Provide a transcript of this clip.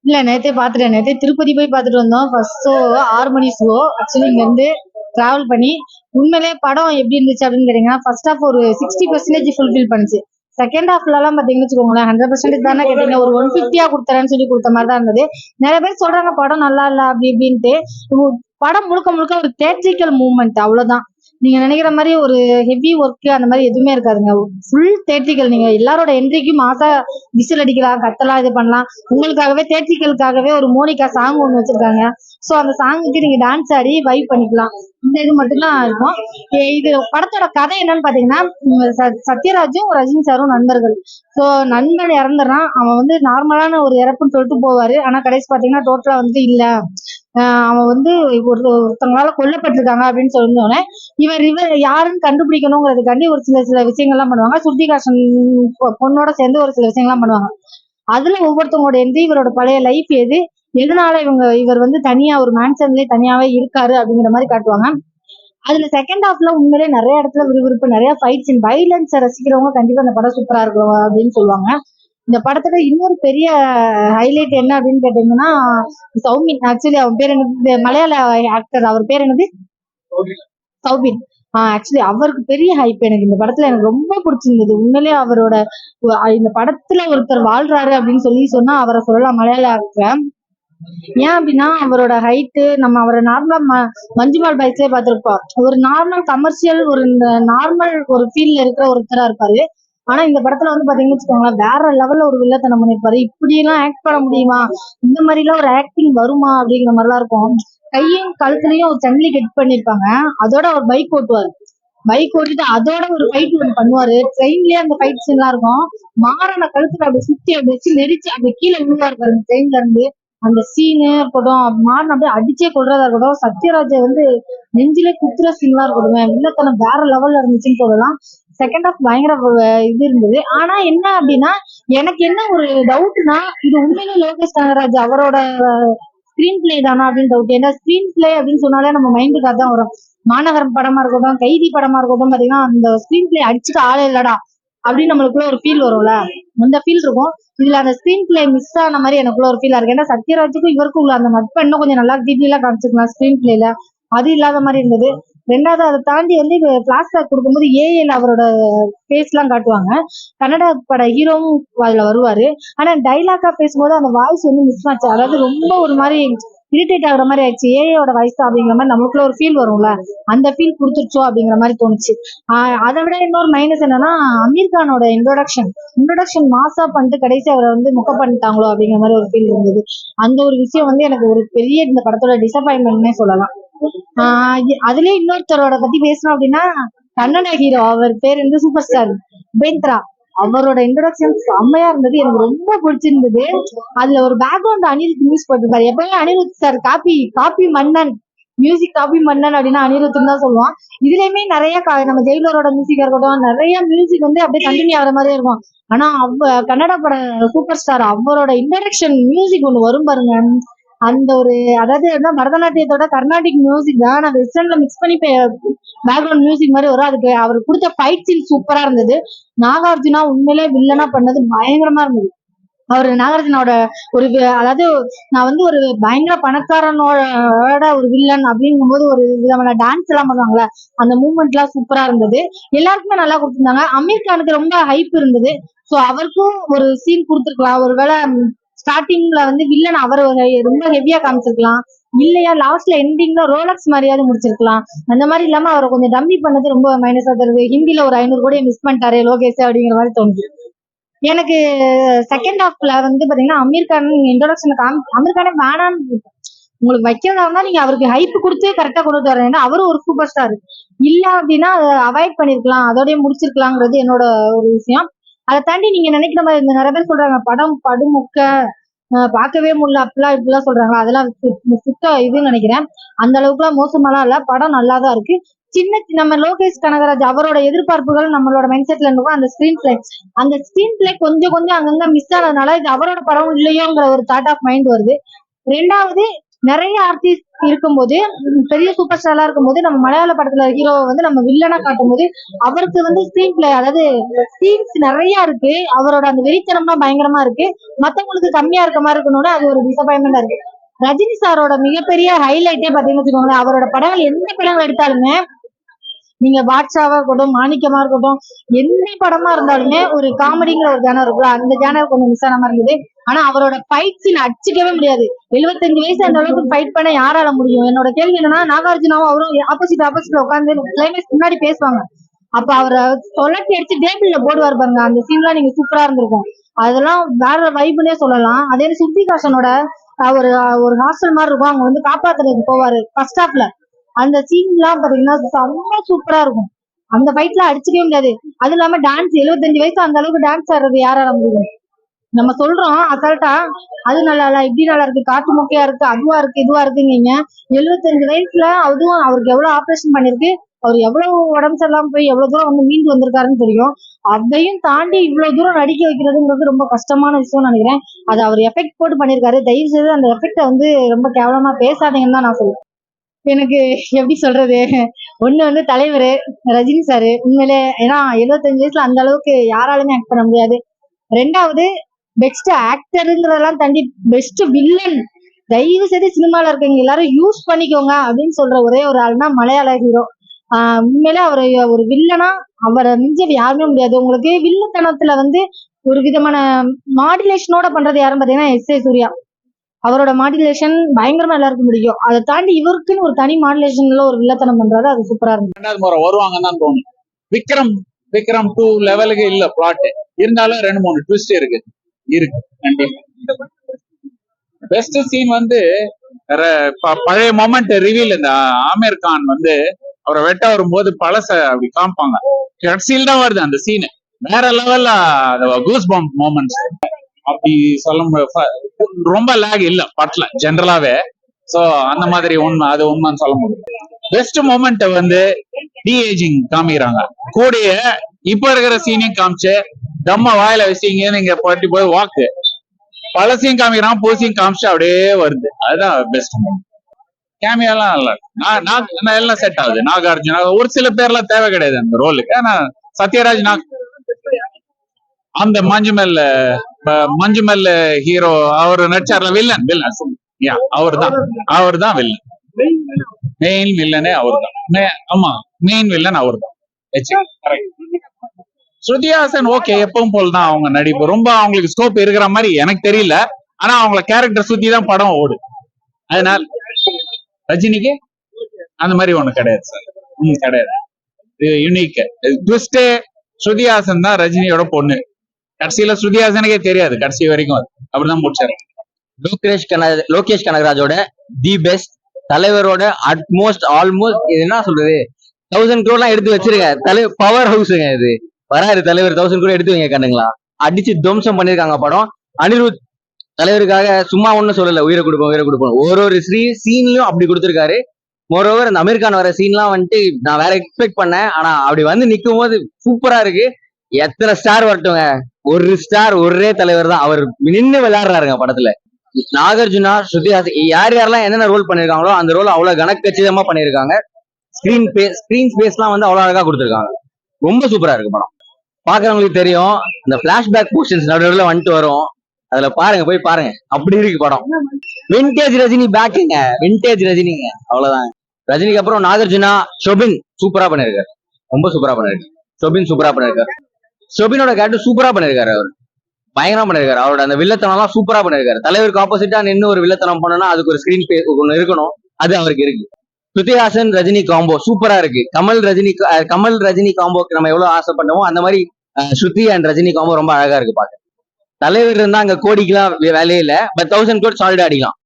இல்ல நேத்தே பாத்துட்டேன். நேத்தே திருப்பதி போய் பாத்துட்டு வந்தோம். ஃபர்ஸ்ட் ஷோ 6 மணி ஷோ. ஆக்சுவலி இங்க இருந்து டிராவல் பண்ணி உண்மையிலேயே படம் எப்படி இருந்துச்சு அப்படின்னு கேட்டீங்கன்னா, ஃபர்ஸ்ட் ஹாஃப் ஒரு 60% ஃபுல்ஃபில் பண்ணுச்சு. செகண்ட் ஹாஃப்ல எல்லாம் பாத்தீங்கன்னு வச்சுக்கோங்களேன், 100% தானே கேட்டீங்க, ஒரு 150 கொடுத்துறேன்னு சொல்லி கொடுத்த மாதிரி தான் இருந்தது. நிறைய பேர் சொல்றாங்க படம் நல்லா இல்ல அப்படி இப்படின்ட்டு. படம் முழுக்க முழுக்க ஒரு தேட்ரிக்கல் மூவ்மெண்ட், அவ்வளவுதான். நீங்க நினைக்கிற மாதிரி ஒரு ஹெவி ஒர்க் அந்த மாதிரி எதுவுமே இருக்காதுங்க. Full theatrical. நீங்க எல்லாரோட என்ட்ரிக்கும் மாசா விசில் அடிக்கலாம், கத்தலாம், இது பண்ணலாம். உங்களுக்காகவே தேட்ரிக்கலுக்காகவே ஒரு மோனிகா சாங் ஒண்ணு வச்சிருக்காங்க. சோ அந்த சாங்குக்கு நீங்க டான்ஸ் ஆடி வைப் பண்ணிக்கலாம். இந்த இது மட்டும்தான் இருக்கும். இது படத்தோட கதை என்னன்னு பாத்தீங்கன்னா, சத்யராஜும் ரஜினி சாரும் நண்பர்கள். சோ நண்பன் இறந்துறான். அவன் வந்து நார்மலான ஒரு இறப்புன்னு சொல்லிட்டு போவாரு. ஆனா கடைசி பாத்தீங்கன்னா டோட்டலா வந்து இல்ல, அவன் வந்து ஒருத்தவங்களால கொல்லப்பட்டிருக்காங்க அப்படின்னு சொன்னோடனே இவர் யாருன்னு கண்டுபிடிக்கணுங்கிறதுக்காண்டி ஒரு சில சில விஷயங்கள்லாம் பண்ணுவாங்க. சுருதிகாசன் பொண்ணோட சேர்ந்து ஒரு சில விஷயங்கள்லாம் பண்ணுவாங்க. அதுல ஒவ்வொருத்தவங்களோட எந்த இவரோட பழைய லைஃப் எதனால இவர் வந்து தனியா ஒரு மேன்சன்லயே தனியாவே இருக்காரு அப்படிங்கிற மாதிரி காட்டுவாங்க. அதுல செகண்ட் ஹாஃப்ல உண்மையிலே நிறைய இடத்துல விறுவிறுப்பு, நிறைய ஃபைட்ஸ் அண்ட் வைலன்ஸை ரசிக்கிறவங்க கண்டிப்பா அந்த படம் சூப்பரா இருக்கும் அப்படின்னு சொல்லுவாங்க. இந்த படத்துல இன்னொரு பெரிய ஹைலைட் என்ன அப்படின்னு கேட்டீங்கன்னா, சௌமின். ஆக்சுவலி அவன் பேர் என்னது, மலையாள ஆக்டர், அவர் பேர் என்னது, சௌபின். ஆக்சுவலி அவருக்கு பெரிய ஹைப் எனக்கு இந்த படத்துல எனக்கு ரொம்ப பிடிச்சிருந்தது. உண்மையிலேயே அவரோட இந்த படத்துல ஒருத்தர் வாழ்றாரு அப்படின்னு சொல்லி சொன்னா அவரை சொல்லலாம், மலையாள ஆக்டர். ஏன் அப்படின்னா அவரோட ஹைட்டு, நம்ம அவரை நார்மலா மஞ்சுமால் பாய்ஸ்லயே பார்த்திருப்போம். ஒரு நார்மல் கமர்ஷியல், ஒரு நார்மல் ஒரு ஃபீல்ட்ல இருக்கிற ஒருத்தரா இருப்பாரு. ஆனா இந்த படத்துல வந்து பாத்தீங்கன்னு வச்சுக்கோங்களேன், வேற லெவல்ல ஒரு வில்லத்தனம் பண்ணிருப்பாரு. இப்படி எல்லாம் ஆக்ட் பண்ண முடியுமா, இந்த மாதிரி எல்லாம் ஒரு ஆக்டிங் வருமா அப்படிங்கிற மாதிரிலாம் இருக்கும். கையும் கழுத்துலயும் ஒரு சங்கிலி கட் பண்ணிருப்பாங்க. அதோட அவர் பைக் ஓட்டுவாரு. பைக் ஓட்டிட்டு அதோட ஒரு ஃபைட் ஒன்று பண்ணுவாரு. ட்ரெயின்லயே அந்த ஃபைட் சீன் எல்லாம் இருக்கும். மாறான கழுத்துல அப்படி சுத்தி அப்படி வச்சு நெரிச்சு அப்படி கீழே விழுவாரு பாருங்க ட்ரெயின்ல இருந்து. அந்த சீனு இருக்கட்டும், மாறன் அப்படியே அடிச்சே கொள்றதா இருக்கட்டும், சத்யராஜ வந்து நெஞ்சிலே குத்துற சீன்லாம் இருக்கட்டும், வில்லத்தனம் வேற லெவல்ல இருந்துச்சுன்னு சொல்லலாம். செகண்ட் ஹாஃப் பயங்கர இது இருந்தது. ஆனா என்ன அப்படின்னா, எனக்கு என்ன ஒரு டவுட்னா, இது உண்மையிலே லோகேஷ் கனகராஜ் அவரோட ஸ்கிரீன் பிளே தானா அப்படின்னு டவுட். ஏன்னா ஸ்கிரீன் பிளே அப்படின்னு சொன்னாலே நம்ம மைண்டுக்கு அதான் வரும். மாநகரம் படமா இருக்கட்டும், கைதி படமா இருக்கட்டும், பாத்தீங்கன்னா அந்த ஸ்கிரீன் பிளே அடிச்சுட்டு ஆளே இல்லடா அப்படின்னு நம்மளுக்குள்ள ஒரு ஃபீல் வரும்ல, அந்த ஃபீல் இருக்கும். இதுல அந்த ஸ்கிரீன் பிளே மிஸ் ஆன மாதிரி எனக்குள்ள ஒரு ஃபீலா இருக்கு. ஏன்னா சத்யராஜுக்கும் இவருக்கும் உள்ள அந்த நட்பு இன்னும் கொஞ்சம் நல்லா டீட்டெயிலா காமிச்சிருக்கலாம் ஸ்கிரீன் பிளேல. அது இல்லாத மாதிரி இருந்தது. ரெண்டாவது அதை தாண்டி வந்து பிளாஷ்பேக் கொடுக்கும்போது ஏஎல் அவரோட ஃபேஸ் எல்லாம் காட்டுவாங்க. கன்னட பட ஹீரோவும் அதுல வருவாரு. ஆனா டைலாக்கா பேசும்போது அந்த வாய்ஸ் வந்து மிஸ் ஆச்சு. அதாவது ரொம்ப ஒரு மாதிரி இரிட்டேட் ஆகுற மாதிரி ஆயிடுச்சு. ஏஐயோட வாய்ஸ் தான் அப்படிங்கிற மாதிரி நமக்குள்ள ஒரு ஃபீல் வரும்ல, அந்த ஃபீல் கொடுத்துருச்சோ அப்படிங்கிற மாதிரி தோணுச்சு. அதை விட இன்னொரு மைனஸ் என்னன்னா, அமீர் கானோட இன்ட்ரோடக்ஷன் மாசா பண்ணிட்டு கடைசி அவரை வந்து முக்க பண்ணிட்டாங்களோ அப்படிங்கிற மாதிரி ஒரு ஃபீல் இருந்தது. அந்த ஒரு விஷயம் வந்து எனக்கு ஒரு பெரிய இந்த படத்தோட டிசப்பாயின்மெண்ட்னே சொல்லலாம். அதுலயே இன்னொருத்தரோட பத்தி பேசணும் அப்படின்னா, கன்னட ஹீரோ, அவர் பேர் வந்து சூப்பர் ஸ்டார் உபேந்திரா. அவரோட இன்ட்ரோடக்ஷன் செம்மையா இருந்தது, எனக்கு ரொம்ப பிடிச்சிருந்தது. அதுல ஒரு பேக்ரவுண்ட் அனிருத் மியூஸ் போட்டிருப்பாரு. எப்பவுமே அனிருத் சார் காப்பி மன்னன், மியூசிக் காப்பி மன்னன் அப்படின்னா அனிருத்னு தான் சொல்லுவான். இதுலயுமே நிறைய நம்ம ஜெயிலரோட மியூசிக் இருக்கட்டும், நிறைய மியூசிக் வந்து அப்படியே கண்டினியூ ஆகிற மாதிரியே இருக்கும். ஆனா கன்னட பட சூப்பர் ஸ்டார் அவரோட இன்ட்ரோடக்ஷன் மியூசிக் ஒண்ணு வரும் பாருங்க, அந்த ஒரு, அதாவது பரதநாட்டியத்தோட கர்நாடிக் மியூசிக் தான் நான் வெஸ்டர்ன்ல மிக்ஸ் பண்ணி பேக்ரவுண்ட் மியூசிக் மாதிரி வரும். அதுக்கு அவர் கொடுத்த ஃபைட் சீன் சூப்பரா இருந்தது. நாகார்ஜுனா உண்மையிலே வில்லனா பண்ணது பயங்கரமா இருந்தது. அவர் நாகார்ஜுனோட ஒரு அதாவது நான் வந்து ஒரு பயங்கர பணக்காரனோட ஒரு வில்லன் அப்படிங்கும் போது ஒரு விதமான டான்ஸ் எல்லாம் பண்ணுவாங்களே, அந்த மூவ்மெண்ட் எல்லாம் சூப்பரா இருந்தது. எல்லாருக்குமே நல்லா கொடுத்திருந்தாங்க. அமீர் கானுக்கு ரொம்ப ஹைப் இருந்தது. சோ அவருக்கும் ஒரு சீன் கொடுத்துருக்கலாம். ஒருவேளை ஸ்டார்டிங்ல வந்து வில்லன் அவர் ரொம்ப ஹெவியா காமிச்சிருக்கலாம், இல்லையா லாஸ்ட்ல எண்டிங்ல ரோலக்ஸ் மாதிரியாவது முடிச்சிருக்கலாம். அந்த மாதிரி இல்லாம அவரை கொஞ்சம் டம்மி பண்ணது ரொம்ப மைனஸா தருது. ஹிந்தில ஒரு 500 கோடியை மிஸ் பண்ணிட்டாரு லோகேஷ் அப்படிங்கிற மாதிரி தோணுது எனக்கு. செகண்ட் ஹாஃப்ல வந்து பாத்தீங்கன்னா அமீர் கான் இன்ட்ரோடக்ஷன் அமீர் கானே வேணான்னு உங்களுக்கு வைக்கிறதா நீங்க அவருக்கு ஹைப் கொடுத்து கரெக்டா கொண்டு வரேன். ஏன்னா அவரும் ஒரு சூப்பர் ஸ்டார். இல்ல அப்படின்னா அதை அவாய்ட் பண்ணிருக்கலாம், அதோடய முடிச்சிருக்கலாங்கிறது என்னோட ஒரு விஷயம். அதை தாண்டி நீங்க நினைக்கிற மாதிரி இந்த நிறைய பேர் சொல்றாங்க படம் படுமுக்க பார்க்கவே முடியல அப்படிலாம் இப்படிலாம் சொல்றாங்க. அதெல்லாம் சுத்த இதுன்னு நினைக்கிறேன். அந்த அளவுக்கு எல்லாம் மோசமாலாம் இல்ல, படம் நல்லாதான் இருக்கு. நம்ம லோகேஷ் கனகராஜ் அவரோட எதிர்பார்ப்புகள் நம்மளோட மைண்ட் செட்ல இருக்கும். அந்த ஸ்கிரீன் பிளே கொஞ்சம் கொஞ்சம் அங்கங்க மிஸ் ஆனதுனால இது அவரோட படம் இல்லையோங்கிற ஒரு தாட் ஆஃப் மைண்ட் வருது. ரெண்டாவது, நிறைய ஆர்டிஸ்ட் இருக்கும்போது, பெரிய சூப்பர் ஸ்டாரா இருக்கும்போது நம்ம மலையாள படத்துல ஹீரோவை வந்து நம்ம வில்லனா காட்டும் போது அவருக்கு வந்து ஸ்கிரீன் பிளே, அதாவது சீன்ஸ் நிறைய இருக்கு, அவரோட அந்த வெறித்தனம்லாம் பயங்கரமா இருக்கு, மத்தவங்களுக்கு கம்மியா இருக்க மாதிரி இருக்கணும்னு அது ஒரு டிசப்பாயின்மெண்டா இருக்கு. ரஜினி சாரோட மிகப்பெரிய ஹைலைட்டே பாத்தீங்கன்னு வச்சுக்கோங்களேன், அவரோட படங்கள் எந்த படம் எடுத்தாலுமே, நீங்க பாட்ஷாவா இருக்கட்டும், மாணிக்கமா இருக்கட்டும், எந்த படமா இருந்தாலுமே ஒரு காமெடிங்கிற ஒரு ஜானர் இருக்குல்ல, அந்த ஜானர் கொஞ்சம் மிஸ் ஆன மாதிரி இருந்தது. ஆனா அவரோட ஃபைட் சீன் அடிச்சுக்கவே முடியாது. 75 வயசு அந்த அளவுக்கு ஃபைட் பண்ண யாரால முடியும்? என்னோட கேள்வி என்னன்னா, நாகார்ஜுனாவும் அவரும் ஆப்போசிட்ல உட்காந்து கிளைமேக்ஸ் முன்னாடி பேசுவாங்க. அப்ப அவரை சொலட்டி அடிச்சு டேபிள்ல போடுவார் பாருங்க, அந்த சீன்லாம் நீங்க சூப்பரா இருந்திருக்கும். அதெல்லாம் வேற வைப்புனே சொல்லலாம். அதே சுத்திகாசனோட ஒரு ஒரு ஹாஸ்டல் மாதிரி இருக்கும், அங்க வந்து காப்பாத்துறதுக்கு போவாரு ஃபர்ஸ்ட் ஹாஃப்ல. அந்த சீன் எல்லாம் பாத்தீங்கன்னா செம்ம சூப்பரா இருக்கும். அந்த ஃபைட்ல அடிச்சுக்கவே முடியாது. அது இல்லாம டான்ஸ், 75 வயசு அந்த அளவுக்கு டான்ஸ் ஆடுறது யாரால முடியும்? நம்ம சொல்றோம் அசால்ட்டா, அது நல்லா இல்ல, இப்படி நல்லா இருக்கு, காட்டு மொக்கையா இருக்கு, அதுவா இருக்கு, இதுவா இருக்குங்க. 75 வயசுல அதுவும் அவருக்கு எவ்வளவு ஆபரேஷன் பண்ணிருக்கு, அவர் எவ்வளவு உடம்பு சரியில்லாம போய் எவ்வளவு தூரம் வந்து மீண்டு வந்திருக்காருன்னு தெரியும். அதையும் தாண்டி இவ்வளவு தூரம் நடிக்க வைக்கிறதுங்கிறது ரொம்ப கஷ்டமான விஷயம்னு நினைக்கிறேன். அது அவர் எஃபெக்ட் போட்டு பண்ணிருக்காரு. தயவு செய்து அந்த எஃபெக்ட வந்து ரொம்ப கேவலமா பேசாதீங்கன்னு தான் நான் சொல்லுவேன். எனக்கு எப்படி சொல்றது, ஒண்ணு வந்து தலைவர் ரஜினி சாரு உண்மையிலே, ஏன்னா 75 வயசுல அந்த அளவுக்கு யாராலுமே ஆக்ட் பண்ண முடியாது. ரெண்டாவது, பெஸ்ட் ஆக்டருங்கிறதெல்லாம் தாண்டி பெஸ்ட் வில்லன், தயவு செய்து சினிமால இருக்கவங்க எல்லாரும் யூஸ் பண்ணிக்கோங்க அப்படின்னு சொல்ற ஒரே ஒரு ஆள்னா மலையாள ஹீரோ. உண்மையிலே அவர் ஒரு வில்லனா அவரை மிஞ்ச யாருமே முடியாது. உங்களுக்கு வில்லத்தனத்துல வந்து ஒரு விதமான மாடுலேஷனோட பண்றது யாருன்னு பாத்தீங்கன்னா எஸ்.ஏ. சூர்யா. அவரோட மாடுலேஷன் பயங்கரமா எல்லாருக்கும் பிடிக்கும். அதை தாண்டி இவருக்குன்னு ஒரு தனி மாடுலேஷன்ல ஒரு வில்லத்தனம் பண்றாரு, அது சூப்பரா இருந்துச்சு. 2வது முறை வருவாங்கன்னு தான் தோணும். விக்ரம் விக்ரம் 2 லெவலுக்கு இல்ல பிளாட், இருந்தாலும் 2-3 ட்விஸ்ட் இருக்கு கண்டிப்பா. பெஸ்ட் சீன் வந்து பழைய மொமெண்ட் ரிவீல். இந்த ஆமீர் கான் வந்து அவரை வெட்ட வரும்போது பழச அப்படி காமிப்பாங்க, கடைசியில் தான் வருது அந்த சீன். வேற லெவல்ல கூஸ் பம்ப் மொமெண்ட்ஸ். அப்படி சொல்ல ரொம்ப லேக் இல்ல படத்துல ஜென்ரலாவே. சோ அந்த மாதிரி உண்மை, அது உண்மைன்னு சொல்ல முடியும். பெஸ்ட் மொமெண்ட் வந்து டிஏஜிங் காமிக்கிறாங்க, கூடிய இப்ப இருக்கிற சீனையும் காமிச்சு தம்ம வாயில வச்சீங்க நீங்க பட்டி போய் வாக்கு பழசையும் காமிக்கிறான், புதுசையும் காமிச்சு அப்படியே வருது. அதுதான் பெஸ்ட் மொமெண்ட். கேமியாலாம் நல்லா எல்லாம் செட் ஆகுது. நாகார்ஜுனா ஒரு சில பேர்லாம் தேவை கிடையாது அந்த ரோலுக்கு. ஆனா சத்யராஜ் அந்த மஞ்சுமெல் ஹீரோ அவர் நடிச்சார்ல வில்லன், அவர் தான் வில்லன். மெயின் வில்லனே அவர் தான். ஆமா, மெயின் வில்லன் அவர் தான். ஸ்ருதிஹாசன் ஓகே, எப்பவும் போல்தான் அவங்க நடிப்பு. ரொம்ப அவங்களுக்கு ஸ்கோப் இருக்கிற மாதிரி எனக்கு தெரியல. ஆனா அவங்கள கேரக்டர் சுத்தி தான் படம் ஓடு. அதனால ரஜினிக்கு அந்த மாதிரி ஒண்ணு கிடையாது சார். கிடையாது. யூனிக் ட்விஸ்ட் ஸ்ருதிஹாசன் தான் ரஜினியோட பொண்ணு. கடைசியில ஸ்ருதிஹாசனுக்கே தெரியாது கடைசி வரைக்கும், அப்படிதான் முடிச்சாரு. லோகேஷ் கனகராஜோட தி பெஸ்ட், தலைவரோட அட்மோஸ்ட் ஆல்மோஸ்ட் என்ன சொல்றது, 1000 crore எடுத்து வச்சிருக்க தலைவர் பவர் ஹவுஸுங்க. இது வராரு தலைவர் 1000 crore எடுத்து வைங்க கண்ணுங்களா, அடிச்சு துவம்சம் பண்ணிருக்காங்க படம். அனிருத் தலைவருக்காக சும்மா ஒண்ணும் சொல்லல, உயிரை கொடுப்போம். ஒரு சீன்லயும் அப்படி கொடுத்திருக்காரு. மோரோவர் அந்த அமீர்கான் வர சீன்லாம் வந்துட்டு நான் வேற எக்ஸ்பெக்ட் பண்ணேன், ஆனா அப்படி வந்து நிக்கும் போது சூப்பரா இருக்கு. எத்தனை ஸ்டார் வரட்டுங்க, ஒரு ஸ்டார் ஒரே தலைவர் தான், அவர் நின்று விளையாடுறாருங்க படத்துல. நாகார்ஜுனா, ஸ்ருதிஹாசன் யாரெல்லாம் என்னென்ன ரோல் பண்ணிருக்காங்களோ அந்த ரோல் அவ்வளவு கனக்கச்சிதமா பண்ணிருக்காங்க. ஸ்கிரீன் ஸ்பேஸ்லாம் வந்து அவ்வளவு அழகா கொடுத்துருக்காங்க. ரொம்ப சூப்பரா இருக்கு படம். பாக்குறவங்களுக்கு தெரியும், இந்த பிளாஷ்பேக் போர்ஷன்ஸ் நடுவில் வந்துட்டு வரும், அதுல பாருங்க, போய் பாருங்க, அப்படி இருக்கு படம். விண்டேஜ் ரஜினி பேக்குங்க, விண்டேஜ் ரஜினிங்க, அவ்வளவுதான். ரஜினிக்கு அப்புறம் நாகார்ஜுனா, ஷொபின் சூப்பரா பண்ணிருக்காரு, ரொம்ப சூப்பரா பண்ணிருக்காரு. ஷொபினோட கேரக்டர் சூப்பரா பண்ணிருக்காரு, அவர் பயங்கரமா பண்ணிருக்காரு. அவரோட அந்த வில்லத்தனம் எல்லாம் சூப்பரா பண்ணிருக்காரு. தலைவருக்கு ஆப்போசிட்டா நின்று ஒரு வில்லத்தனம் பண்ணனா அதுக்கு ஒரு ஸ்கிரீன் ஸ்பேஸ் ஒண்ணு இருக்கணும், அது அவருக்கு இருக்கு. ஸ்ருதிஹாசன் ரஜினி காம்போ சூப்பரா இருக்கு. கமல் ரஜினி காம்போக்கு நம்ம எவ்வளவு ஆசைப்பட்டோமோ அந்த மாதிரி ஸ்ருதி அண்ட் ரஜினி காம்போ ரொம்ப அழகா இருக்கு பாக்க. தலைவர் இருந்தா அங்க கோடிக்கெல்லாம் வேலையே இல்ல, பட் 1000 crore சாலிடா அடிக்கலாம்.